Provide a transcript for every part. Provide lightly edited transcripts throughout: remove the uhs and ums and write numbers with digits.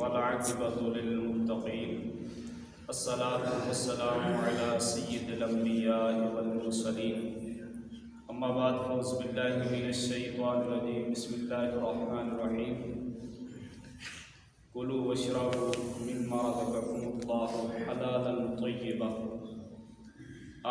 वल्आक़िबतु लिल्मुत्तक़ीन अस्सलातु वस्सलामु अला सय्यिदिल अंबियाइ वल मुरसलीन अम्मा बाद फ़ौज़ु बिल्लाहि मिनश शैतानिर रजीम बिस्मिल्लाहिर रहमानिर रहीम कुलू वशरबू मिम्मा रज़क़कुमुल्लाहु हलालन तय्यिबा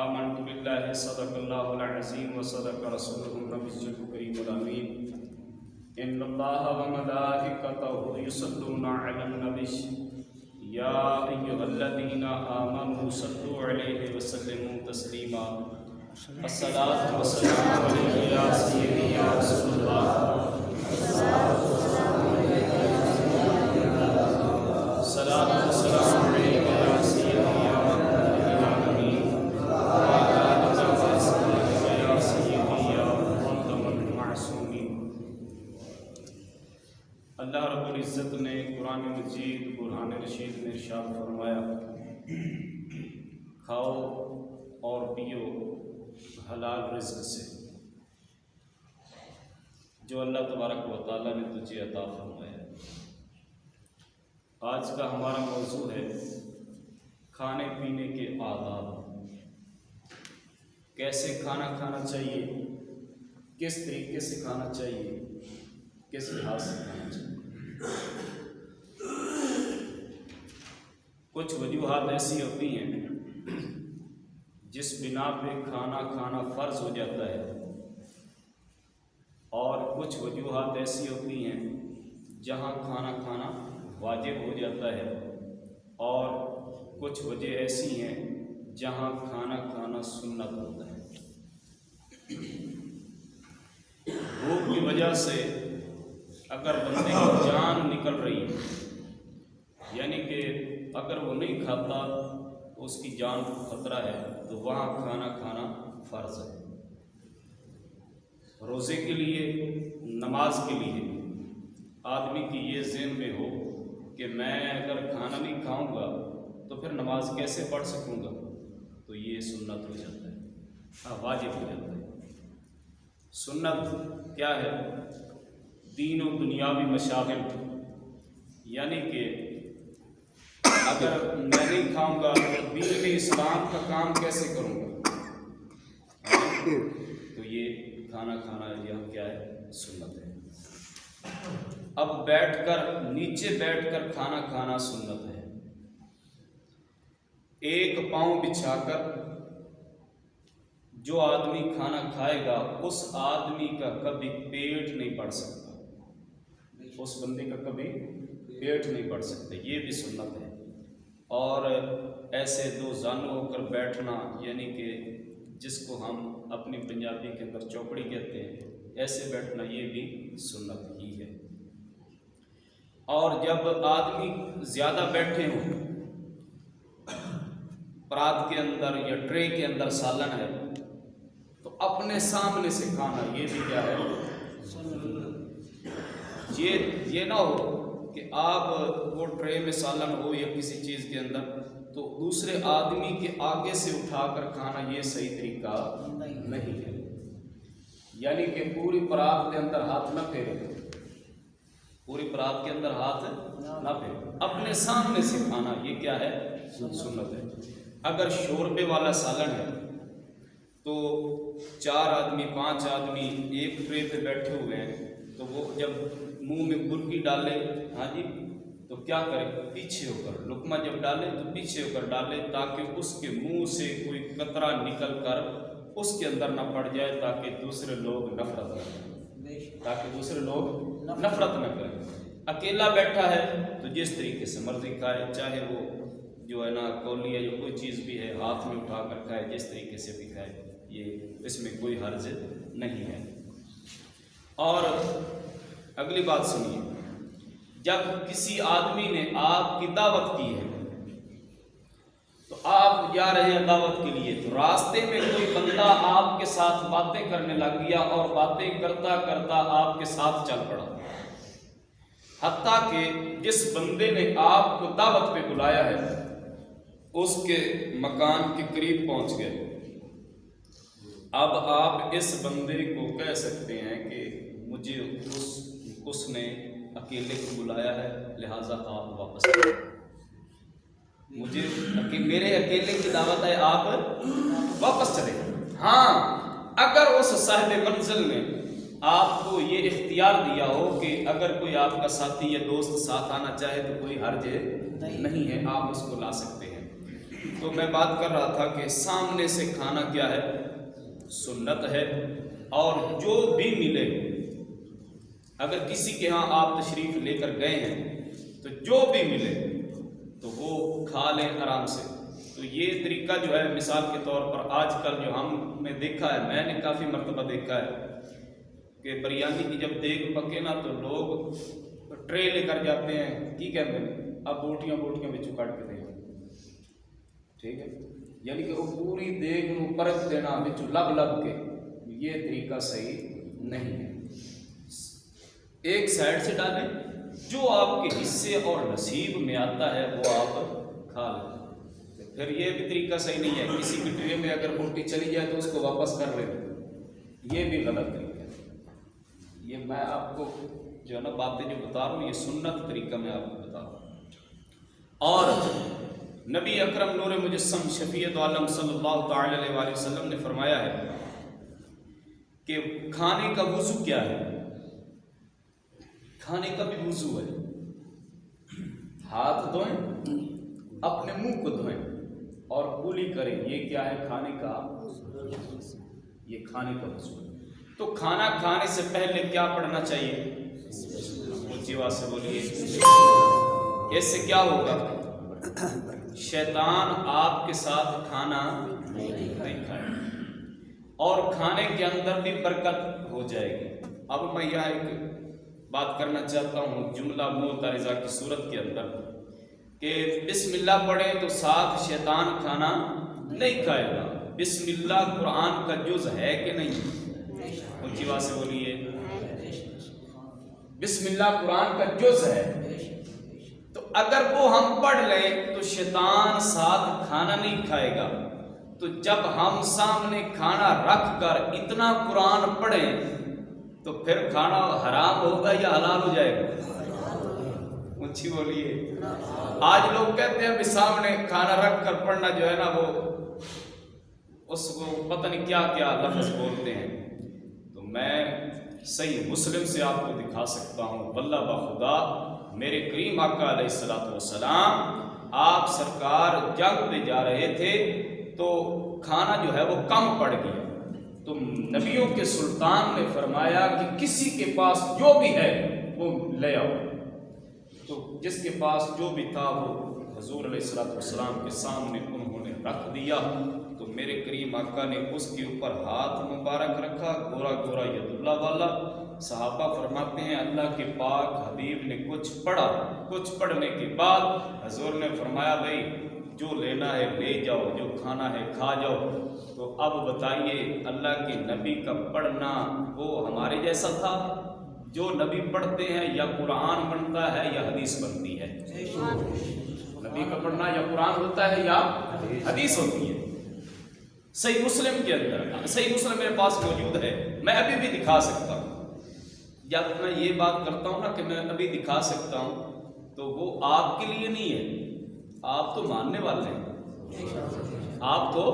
आमन्तु बिल्लाहि सदक़ल्लाहुल अज़ीम व सदक़ रसूलुहुन नबिय्युल करीमुल अमीन इन्नल्लाहा व मलाइकतहु युसल्लूना अलन नबी या अय्युहल्लज़ीना आमनू सल्लू अलैहि व सल्लिमू तस्लीमा अस्सलातु वस्सलामु अलैका या सय्यदी या रसूलल्लाह सलातु वस्सलामु अलैका या सय्यदी या नबी व अला आलिका या सय्यदी या मुक़द्दमुल मासूमीन। अल्लाह रब्बुल इज़्ज़त ने कुरान मजीद बुरहान रशीद में इरशाद फरमाया, खाओ और पियो हलाल रिज़्क़ से जो अल्लाह तबारक व तआला ने तुझे अता फरमाया। आज का हमारा मौजू है खाने पीने के आदाब। कैसे खाना खाना चाहिए, किस तरीके से खाना चाहिए, किस लिहाज से खाना चाहिए। कुछ वजूहात ऐसी होती हैं जिस बिना पे खाना खाना फ़र्ज हो जाता है और कुछ वजूहात ऐसी होती हैं जहां खाना खाना वाजिब हो जाता है और कुछ वजह ऐसी हैं जहां खाना खाना सुन्नत होता है। भूख की वजह से अगर बंदे की जान निकल रही है, यानी कि अगर वो नहीं खाता तो उसकी जान को खतरा है, तो वहाँ खाना खाना फ़र्ज है। रोज़े के लिए, नमाज के लिए आदमी की ये ज़हन में हो कि मैं अगर खाना नहीं खाऊंगा तो फिर नमाज कैसे पढ़ सकूंगा, तो ये सुन्नत हो जाता है, हाँ वाजिब हो जाता है। सुन्नत क्या है? दीन और दुनियावी मशागिल, यानी कि अगर मैं नहीं खाऊंगा तो दीन में इस्लाम का काम कैसे करूंगा, तो ये खाना खाना यह क्या है? सुन्नत है। अब बैठकर, नीचे बैठकर खाना खाना सुन्नत है। एक पांव बिछाकर जो आदमी खाना खाएगा उस आदमी का कभी पेट नहीं बढ़ सकता, उस बंदे का कभी पेट नहीं बढ़ सकता, ये भी सुन्नत है। और ऐसे दो जानू होकर बैठना, यानी कि जिसको हम अपनी पंजाबी के अंदर चौकड़ी कहते हैं, ऐसे बैठना ये भी सुन्नत ही है। और जब आदमी ज़्यादा बैठे हों, परात के अंदर या ट्रे के अंदर सालन है, तो अपने सामने से खाना, ये भी क्या है? ये ना हो कि आप वो ट्रे में सालन हो या किसी चीज़ के अंदर, तो दूसरे आदमी के आगे से उठाकर खाना, ये सही तरीका नहीं है। यानी कि पूरी परात के अंदर हाथ न फेरे, पूरी परात के अंदर हाथ न फेरे, अपने सामने से खाना, ये क्या है? सुन्नत है। अगर शोरबे वाला सालन है तो 4 आदमी 5 आदमी एक ट्रे पे बैठे हुए हैं, तो वो जब मुंह में गुरकी डाले, हाँ जी, तो क्या करें? पीछे होकर लुकमा जब डाले तो पीछे होकर डाले, ताकि उसके मुंह से कोई कतरा निकल कर उसके अंदर न पड़ जाए, ताकि दूसरे लोग नफरत न करें, न करें। अकेला बैठा है तो जिस तरीके से मर्जी खाए, चाहे वो जो है ना कौली या जो कोई चीज़ भी है हाथ में उठा कर खाए, जिस तरीके से भी खाए, ये इसमें कोई हर्ज नहीं है। और अगली बात सुनिए, जब किसी आदमी ने आपकी दावत की है, तो आप जा रहे हैं दावत के लिए, तो रास्ते में कोई बंदा आपके साथ बातें करने लग गया और बातें करता करता आपके साथ चल पड़ा, हत्ता कि जिस बंदे ने आपको दावत पे बुलाया है उसके मकान के करीब पहुंच गए। अब आप इस बंदे को कह सकते हैं कि मुझे उसने अकेले को बुलाया है, लिहाजा आप वापस चले। मुझे मेरे अकेले की दावत है, आप वापस चले। हाँ, अगर उस साहिब मंजिल ने आपको ये इख्तियार दिया हो कि अगर कोई आपका साथी या दोस्त साथ आना चाहे तो कोई हर्ज नहीं है, आप उसको ला सकते हैं। तो मैं बात कर रहा था कि सामने से खाना क्या है, सुन्नत है। और जो भी मिले, अगर किसी के यहाँ आप तशरीफ़ लेकर गए हैं तो जो भी मिले तो वो खा लें आराम से। तो ये तरीका जो है, मिसाल के तौर पर आजकल जो हमने देखा है, मैंने काफ़ी मरतबा देखा है कि बिरयानी की जब देग पके ना तो लोग ट्रे लेकर जाते हैं, की कहते हैं अब बोटियाँ बिचू काट के देंगे, ठीक है, यानी कि वो पूरी देग में परत देना बिचू लब के, ये तरीका सही नहीं है। एक साइड से डालें, जो आपके हिस्से और नसीब में आता है वो आप खा लें। फिर ये भी तरीका सही नहीं है, किसी की ट्रे में अगर बोटी चली जाए तो उसको वापस कर ले, ये भी गलत तरीका है। ये मैं आपको जो है ना बातें जो बता रहा हूँ, ये सुन्नत तरीका मैं आपको बता रहा हूँ। और नबी अकरम नूर मुजस्सम शफीयत आलम सल्लल्लाहु अलैहि वसल्लम ने फरमाया है कि खाने का वुज़ू क्या है। खाने का भी वुज़ू है, हाथ धोएं, अपने मुंह को धोएं और कुली करें। ये क्या है? खाने का, ये खाने का वुज़ू है। तो खाना खाने से पहले क्या पढ़ना चाहिए? ऊंची आवाज से बोलिए। इससे क्या होगा? शैतान आपके साथ खाना नहीं खाएगा और खाने के अंदर भी बरकत हो जाएगी। अब मैं यहाँ एक बात करना चाहता हूँ, जुमला मुतारिज़ा की सूरत के अंदर कि बिस्मिल्लाह पढ़े तो साथ शैतान खाना नहीं खाएगा। बिस्मिल्लाह कुरान का जुज़ है कि नहीं? ऊंची आवाज से बोलिए। बिस्मिल्लाह कुरान का जुज़ है, तो अगर वो हम पढ़ लें तो शैतान साथ खाना नहीं खाएगा। तो जब हम सामने खाना रख कर इतना कुरान पढ़ें तो फिर खाना हराम होगा या हलाल हो जाएगा? ऊंची बोलिए। आज लोग कहते हैं भी सामने खाना रख कर पढ़ना जो है ना, वो उसको पता नहीं क्या क्या लफ्ज़ बोलते हैं। तो मैं सही मुस्लिम से आपको दिखा सकता हूँ, वल्लाह बाखुदा मेरे करीम आका अलैहिस्सलातु वस्सलाम, आप सरकार जंग पे जा रहे थे तो खाना जो है वो कम पड़ गया। तो नबियों के सुल्तान ने फरमाया कि किसी के पास जो भी है वो ले आओ। तो जिसके पास जो भी था वो हुजूर अलैहिस्सलातु वस्सलाम के सामने उन्होंने रख दिया। तो मेरे करीम आका ने उसके ऊपर हाथ मुबारक रखा, गोरा गोरा यदुल्ला वाला। सहाबा फरमाते हैं अल्लाह के पाक हबीब ने कुछ पढ़ा, कुछ पढ़ने के बाद हुजूर ने फरमाया भाई जो लेना है ले जाओ, जो खाना है खा जाओ। तो अब बताइए, अल्लाह के नबी का पढ़ना वो हमारे जैसा था? जो नबी पढ़ते हैं या कुरान बनता है या हदीस बनती है? नबी का पढ़ना या कुरान होता है या हदीस होती है। सही मुस्लिम के अंदर, सही मुस्लिम मेरे पास मौजूद है, मैं अभी भी दिखा सकता हूँ। जब मैं ये बात करता हूँ ना कि मैं अभी दिखा सकता हूँ, तो वो आपके लिए नहीं है, आप तो मानने वाले हैं, आप तो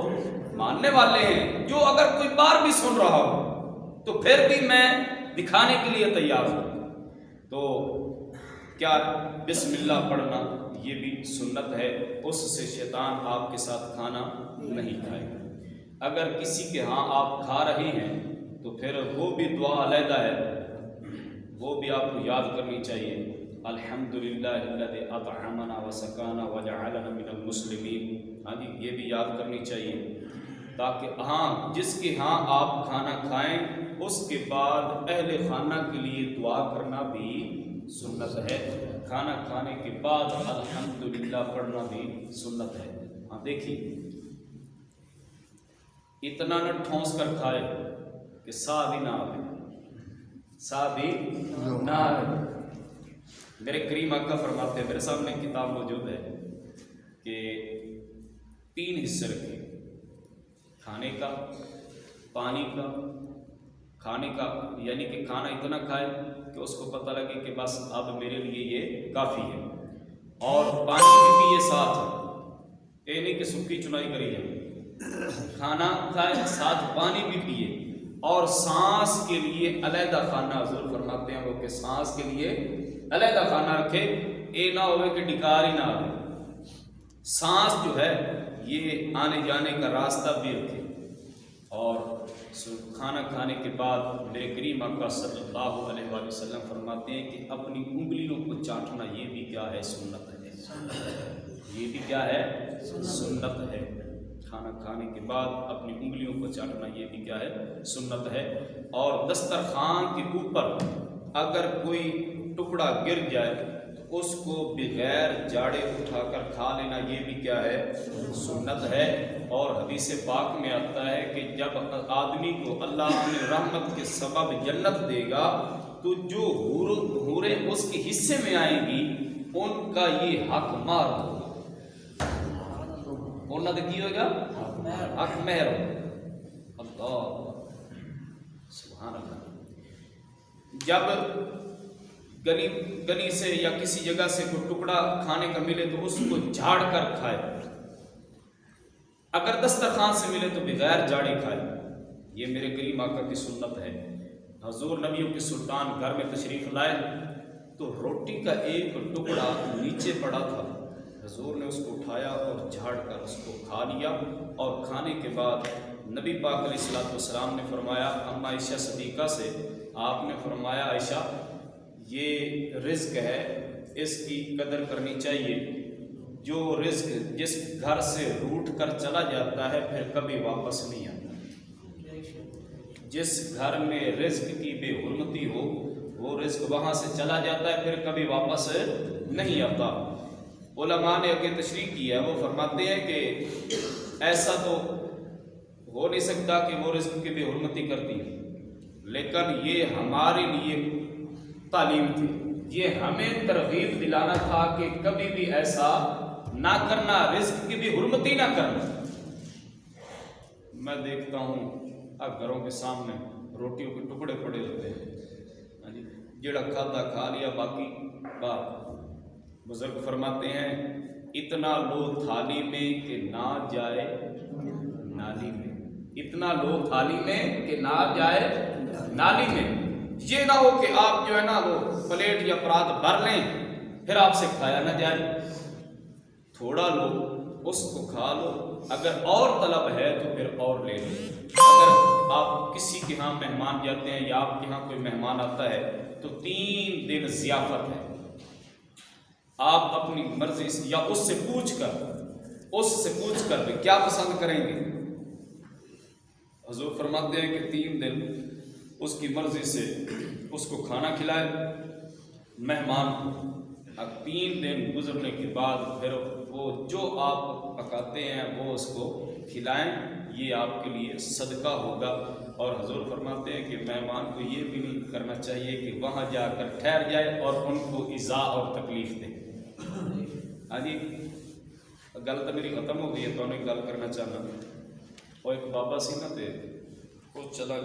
मानने वाले हैं। जो अगर कोई बार भी सुन रहा हो तो फिर भी मैं दिखाने के लिए तैयार हूं। तो क्या बिस्मिल्लाह पढ़ना ये भी सुन्नत है, उससे शैतान आपके साथ खाना नहीं खाएगा। अगर किसी के यहाँ आप खा रहे हैं तो फिर वो भी दुआ अलहदा है, वो भी आपको याद करनी चाहिए। अल्हम्दुलिल्लाहिल्लज़ी अतअमना व सकाना व जअलना मिनल मुस्लिमीन। हाँ जी, ये भी याद करनी चाहिए, ताकि हाँ जिसके यहाँ आप खाना खाएं उसके बाद अहले खाना के लिए दुआ करना भी सुन्नत है। खाना खाने के बाद अल्हम्दुलिल्लाह पढ़ना भी सुन्नत है। हाँ देखिए, इतना न ठोंस कर खाए कि सा भी ना आवे, सा भी ना आवे। मेरे करीम आका फरमाते हैं, मेरे सामने किताब मौजूद है कि 3 हिस्से रखे, खाने का, पानी का, खाने का, यानी कि खाना इतना खाए कि उसको पता लगे कि बस अब मेरे लिए ये काफ़ी है। और पानी भी पिए साथ, ये नहीं कि सूखी चुनाई करी जाए, खाना खाए साथ पानी भी पिए। और सांस के लिए अलहदा खाना, हुज़ूर फरमाते हैं वो कि सांस के लिए अलहदा खाना रखे, ये ना हो कि डिकार ही ना आए। सांस जो है ये आने जाने का रास्ता भी रखे। और खाना खाने के बाद मेरे करीम आका सल्लल्लाहु अलैहि वसल्लम फरमाते हैं कि अपनी उंगलियों को चाटना ये भी क्या है, सुन्नत है। ये भी क्या है, सुन्नत है। खाना खाने के बाद अपनी उंगलियों को चाटना ये भी क्या है, सुन्नत है। और दस्तरखान के ऊपर अगर कोई टुकड़ा गिर जाए तो उसको बगैर जाड़े उठाकर खा लेना ये भी क्या है, सुन्नत है। और हदीस पाक में आता है कि जब आदमी को अल्लाह अपनी रहमत के सबब जन्नत देगा तो जो हूरें उसके हिस्से में आएंगी उनका ये हक मार होगा, उन्होंने की होगा हक महर होगा। अल्लाह सुभान अल्लाह। जब गली से या किसी जगह से कोई टुकड़ा खाने का मिले तो उसको झाड़ कर खाए, अगर दस्तरखान से मिले तो बगैर जाड़े खाए। ये मेरे करीम आका की सुन्नत है। हजूर नबियों के सुल्तान घर में तशरीफ़ लाए तो रोटी का एक टुकड़ा नीचे पड़ा था, हजूर ने उसको उठाया और झाड़ कर उसको खा लिया। और खाने के बाद नबी पाक अलैहिस्सलाम ने फरमाया, अम्मा आयशा सदीक़ा से आपने फरमाया, आयशा ये रिज़्क है, इसकी कदर करनी चाहिए। जो रिज़्क जिस घर से रूठ कर चला जाता है फिर कभी वापस नहीं आता। जिस घर में रिज़्क की बेहुरमती हो वो रिज़्क वहाँ से चला जाता है फिर कभी वापस नहीं आता। उलमा ने आगे तशरीह की है, वो फरमाते हैं कि ऐसा तो हो नहीं सकता कि वो रिज़्क की बेहुरमती करती है, लेकिन ये हमारे लिए तालीम थी, ये हमें तरगीब दिलाना था कि कभी भी ऐसा ना करना, रिज़्क की भी हुर्मती ना करना। मैं देखता हूँ अब घरों के सामने रोटियों के टुकड़े पड़े होते हैं, जेड़ा खादा खा लिया बाकी बात। बुजुर्ग फरमाते हैं इतना लो थाली में कि ना जाए नाली में, इतना लो थाली में कि ना जाए नाली में। ये ना हो कि आप जो है ना वो प्लेट या परात भर लें फिर आपसे खाया ना जाए, थोड़ा लो उसको खा लो, अगर और तलब है तो फिर और ले लो। अगर आप किसी के यहाँ मेहमान जाते हैं या आपके यहाँ कोई मेहमान आता है तो 3 दिन ज़ियाफ़त है, आप अपनी मर्जी से या उससे पूछ कर भी क्या पसंद करेंगे। हुज़ूर फरमाते हैं कि 3 दिन उसकी मर्जी से उसको खाना खिलाए मेहमान को। अब 3 दिन गुजरने के बाद फिर वो जो आप पकाते हैं वो उसको खिलाएं, ये आपके लिए सदका होगा। और हुज़ूर फरमाते हैं कि मेहमान को ये भी नहीं करना चाहिए कि वहाँ जाकर ठहर जाए और उनको इज़ा और तकलीफ़ दे। हाँ जी, गल तो मेरी ख़त्म हो गई है, तो उन्हें गल करना चाहना। और एक बाबा सी ना थे वो चला